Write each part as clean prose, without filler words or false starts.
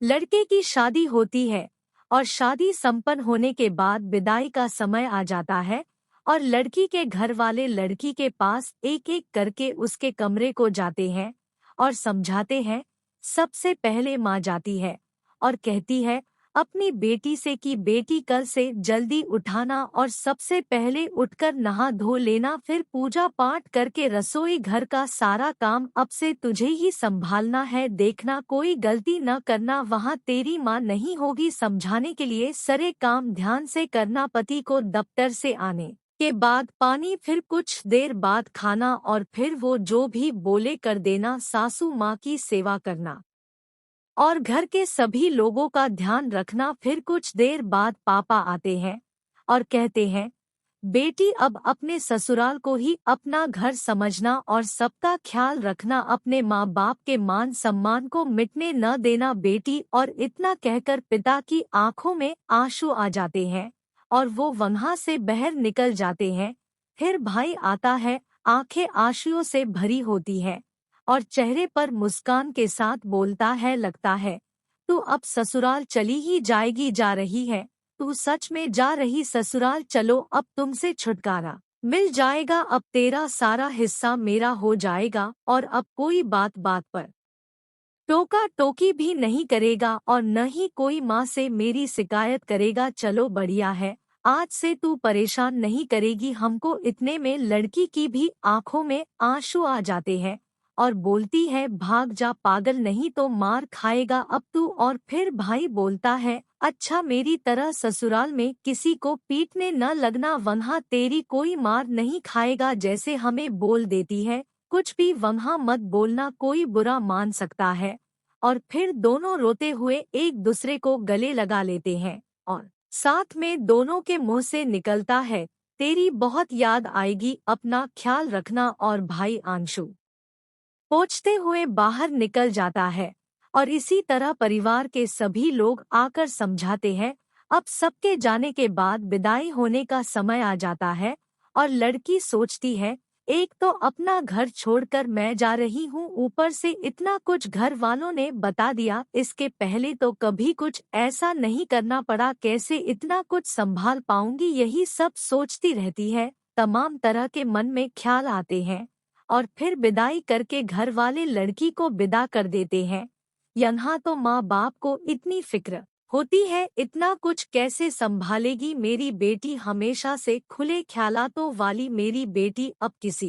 लड़के की शादी होती है और शादी संपन्न होने के बाद विदाई का समय आ जाता है और लड़की के घर वाले लड़की के पास एक एक करके उसके कमरे को जाते हैं और समझाते हैं। सबसे पहले माँ जाती है और कहती है अपनी बेटी से कि बेटी कल से जल्दी उठाना और सबसे पहले उठकर नहा धो लेना, फिर पूजा पाठ करके रसोई घर का सारा काम अब से तुझे ही संभालना है, देखना कोई गलती न करना, वहाँ तेरी माँ नहीं होगी समझाने के लिए, सारे काम ध्यान से करना, पति को दफ्तर से आने के बाद पानी, फिर कुछ देर बाद खाना और फिर वो जो भी बोले कर देना, सासू माँ की सेवा करना और घर के सभी लोगों का ध्यान रखना। फिर कुछ देर बाद पापा आते हैं और कहते हैं बेटी अब अपने ससुराल को ही अपना घर समझना और सबका ख्याल रखना, अपने माँ बाप के मान सम्मान को मिटने न देना बेटी। और इतना कहकर पिता की आंखों में आंसू आ जाते हैं और वो वहाँ से बाहर निकल जाते हैं। फिर भाई आता है, आंखें आंसुओं से भरी होती है और चेहरे पर मुस्कान के साथ बोलता है लगता है तू अब ससुराल चली ही जाएगी, जा रही है तू सच में जा रही ससुराल, चलो अब तुमसे छुटकारा मिल जाएगा, अब तेरा सारा हिस्सा मेरा हो जाएगा और अब कोई बात बात पर टोका टोकी भी नहीं करेगा और न ही कोई माँ से मेरी शिकायत करेगा, चलो बढ़िया है आज से तू परेशान नहीं करेगी हमको। इतने में लड़की की भी आंखों में आंसू आ जाते हैं और बोलती है भाग जा पागल, नहीं तो मार खाएगा अब तू। और फिर भाई बोलता है अच्छा मेरी तरह ससुराल में किसी को पीटने न लगना, वहाँ तेरी कोई मार नहीं खाएगा, जैसे हमें बोल देती है कुछ भी वहाँ मत बोलना, कोई बुरा मान सकता है। और फिर दोनों रोते हुए एक दूसरे को गले लगा लेते हैं और साथ में दोनों के मुंह से निकलता है तेरी बहुत याद आएगी, अपना ख्याल रखना। और भाई आंसू पोंछते हुए बाहर निकल जाता है और इसी तरह परिवार के सभी लोग आकर समझाते हैं। अब सबके जाने के बाद विदाई होने का समय आ जाता है और लड़की सोचती है एक तो अपना घर छोड़कर मैं जा रही हूँ, ऊपर से इतना कुछ घर वालों ने बता दिया, इसके पहले तो कभी कुछ ऐसा नहीं करना पड़ा, कैसे इतना कुछ संभाल पाऊंगी, यही सब सोचती रहती है। तमाम तरह के मन में ख्याल आते हैं और फिर विदाई करके घर वाले लड़की को विदा कर देते हैं। यहाँ तो माँ बाप को इतनी फिक्र होती है इतना कुछ कैसे संभालेगी मेरी बेटी, हमेशा से खुले ख्यालातों वाली मेरी बेटी अब किसी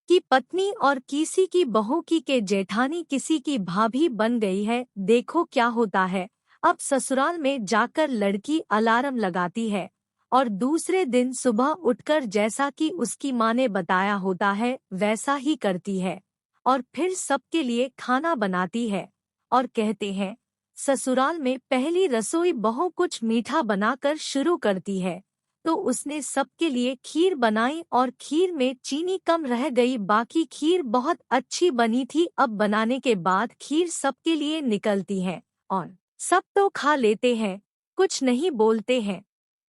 की पत्नी और किसी की बहू की के जेठानी किसी की भाभी बन गई है। देखो क्या होता है, अब ससुराल में जाकर लड़की अलार्म लगाती है और दूसरे दिन सुबह उठकर जैसा कि उसकी माँ ने बताया होता है वैसा ही करती है और फिर सबके लिए खाना बनाती है और कहते हैं ससुराल में पहली रसोई बहू कुछ मीठा बनाकर शुरू करती है तो उसने सबके लिए खीर बनाई और खीर में चीनी कम रह गई, बाकी खीर बहुत अच्छी बनी थी। अब बनाने के बाद खीर सबके लिए निकलती है और सब तो खा लेते हैं, कुछ नहीं बोलते हैं।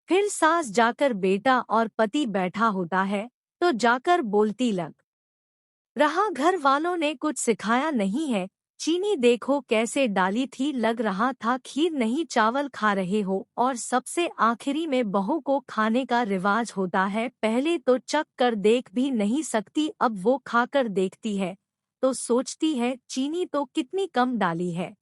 फिर सास जाकर बेटा और पति बैठा होता है तो जाकर बोलती लग रहा घर वालों ने कुछ सिखाया नहीं है, चीनी देखो कैसे डाली थी, लग रहा था खीर नहीं चावल खा रहे हो। और सबसे आखिरी में बहू को खाने का रिवाज होता है, पहले तो चख कर देख भी नहीं सकती, अब वो खाकर देखती है तो सोचती है चीनी तो कितनी कम डाली है,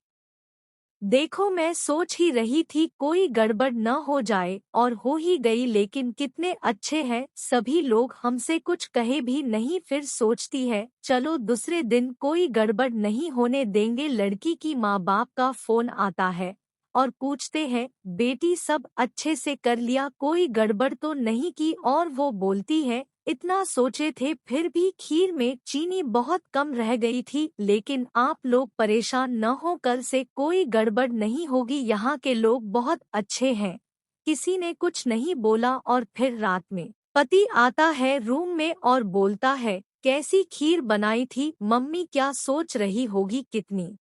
देखो मैं सोच ही रही थी कोई गड़बड़ न हो जाए और हो ही गई, लेकिन कितने अच्छे हैं सभी लोग, हमसे कुछ कहे भी नहीं। फिर सोचती है चलो दूसरे दिन कोई गड़बड़ नहीं होने देंगे। लड़की की माँ बाप का फोन आता है और पूछते हैं बेटी सब अच्छे से कर लिया, कोई गड़बड़ तो नहीं की। और वो बोलती है इतना सोचे थे फिर भी खीर में चीनी बहुत कम रह गई थी, लेकिन आप लोग परेशान न हो, कल से कोई गड़बड़ नहीं होगी, यहाँ के लोग बहुत अच्छे हैं। किसी ने कुछ नहीं बोला और फिर रात में पति आता है रूम में और बोलता है कैसी खीर बनाई थी मम्मी, क्या सोच रही होगी, कितनी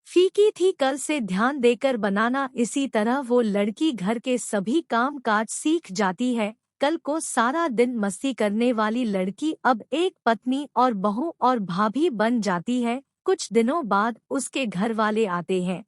फीकी थी, कल से ध्यान देकर बनाना। इसी तरह वो लड़की घर के सभी काम काज सीख जाती है। कल को सारा दिन मस्ती करने वाली लड़की अब एक पत्नी और बहू और भाभी बन जाती है। कुछ दिनों बाद उसके घर वाले आते हैं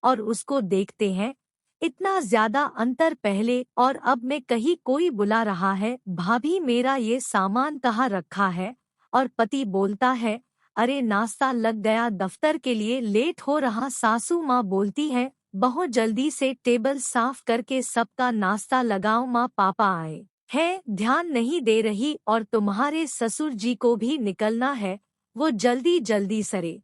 और उसको देखते हैं। इतना ज्यादा अंतर पहले और अब में कहीं कोई बुला रहा है, भाभी मेरा ये सामान कहाँ रखा है? और पति बोलता है, अरे नाश्ता लग गया, दफ्तर के लिए लेट हो रहा। सासू माँ बोलती है, बहुत जल्दी से टेबल साफ करके सबका नाश्ता लगाओ, माँ पापा आए है, ध्यान नहीं दे रही। और तुम्हारे ससुर जी को भी निकलना है, वो जल्दी जल्दी सरे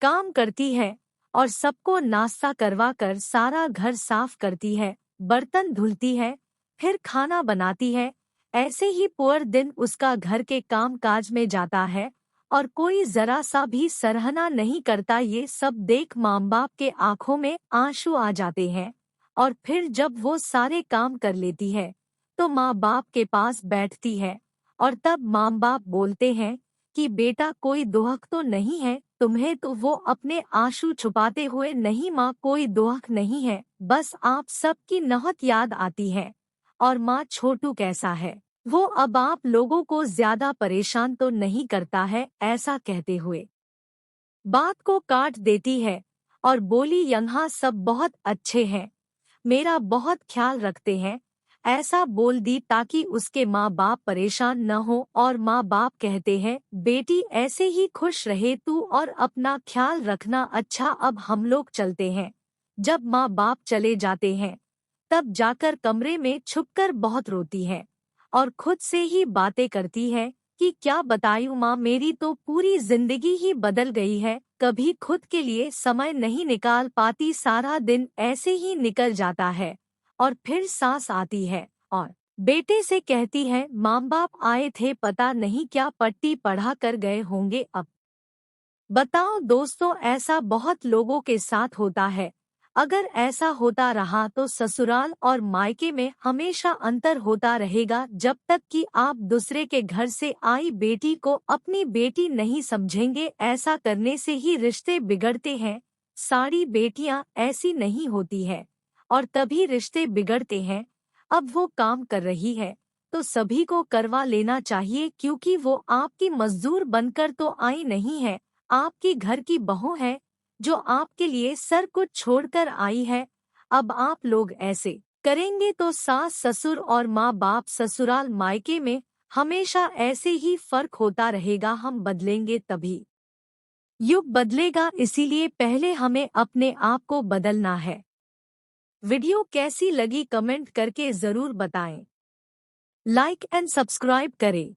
काम करती है और सबको नाश्ता करवा कर सारा घर साफ करती है, बर्तन धुलती है, फिर खाना बनाती है। ऐसे ही पूरा दिन उसका घर के काम काज में जाता है और कोई जरा सा भी सराहना नहीं करता। ये सब देख माँ बाप के आंखों में आंसू आ जाते हैं। और फिर जब वो सारे काम कर लेती है तो माँ बाप के पास बैठती है और तब माँ बाप बोलते हैं कि बेटा कोई दुहक तो नहीं है तुम्हें? तो वो अपने आंसू छुपाते हुए, नहीं माँ कोई दुहक नहीं है, बस आप सबकी नहत याद आती है। और माँ छोटू कैसा है, वो अब आप लोगों को ज्यादा परेशान तो नहीं करता है? ऐसा कहते हुए बात को काट देती है और बोली, यहाँ सब बहुत अच्छे हैं, मेरा बहुत ख्याल रखते हैं। ऐसा बोल दी ताकि उसके माँ बाप परेशान न हो। और माँ बाप कहते हैं, बेटी ऐसे ही खुश रहे तू और अपना ख्याल रखना। अच्छा अब हम लोग चलते हैं। जब माँ बाप चले जाते हैं तब जाकर कमरे में छुपकर बहुत रोती है और खुद से ही बातें करती है कि क्या बतायूं माँ, मेरी तो पूरी जिंदगी ही बदल गई है। कभी खुद के लिए समय नहीं निकाल पाती, सारा दिन ऐसे ही निकल जाता है। और फिर सांस आती है और बेटे से कहती है, माँ बाप आए थे, पता नहीं क्या पट्टी पढ़ा कर गए होंगे अब। बताओ दोस्तों, ऐसा बहुत लोगों के साथ होता है। अगर ऐसा होता रहा तो ससुराल और मायके में हमेशा अंतर होता रहेगा, जब तक कि आप दूसरे के घर से आई बेटी को अपनी बेटी नहीं समझेंगे। ऐसा करने से ही रिश्ते बिगड़ते हैं। सारी बेटियां ऐसी नहीं होती है और तभी रिश्ते बिगड़ते हैं। अब वो काम कर रही है तो सभी को करवा लेना चाहिए, क्योंकि वो आपकी मजदूर बनकर तो आई नहीं है, आपकी घर की बहू है जो आपके लिए सब कुछ छोड़कर आई है। अब आप लोग ऐसे करेंगे तो सास ससुर और माँ बाप ससुराल मायके में हमेशा ऐसे ही फर्क होता रहेगा। हम बदलेंगे तभी युग बदलेगा, इसीलिए पहले हमें अपने आप को बदलना है। वीडियो कैसी लगी कमेंट करके जरूर बताएं। लाइक एंड सब्सक्राइब करें।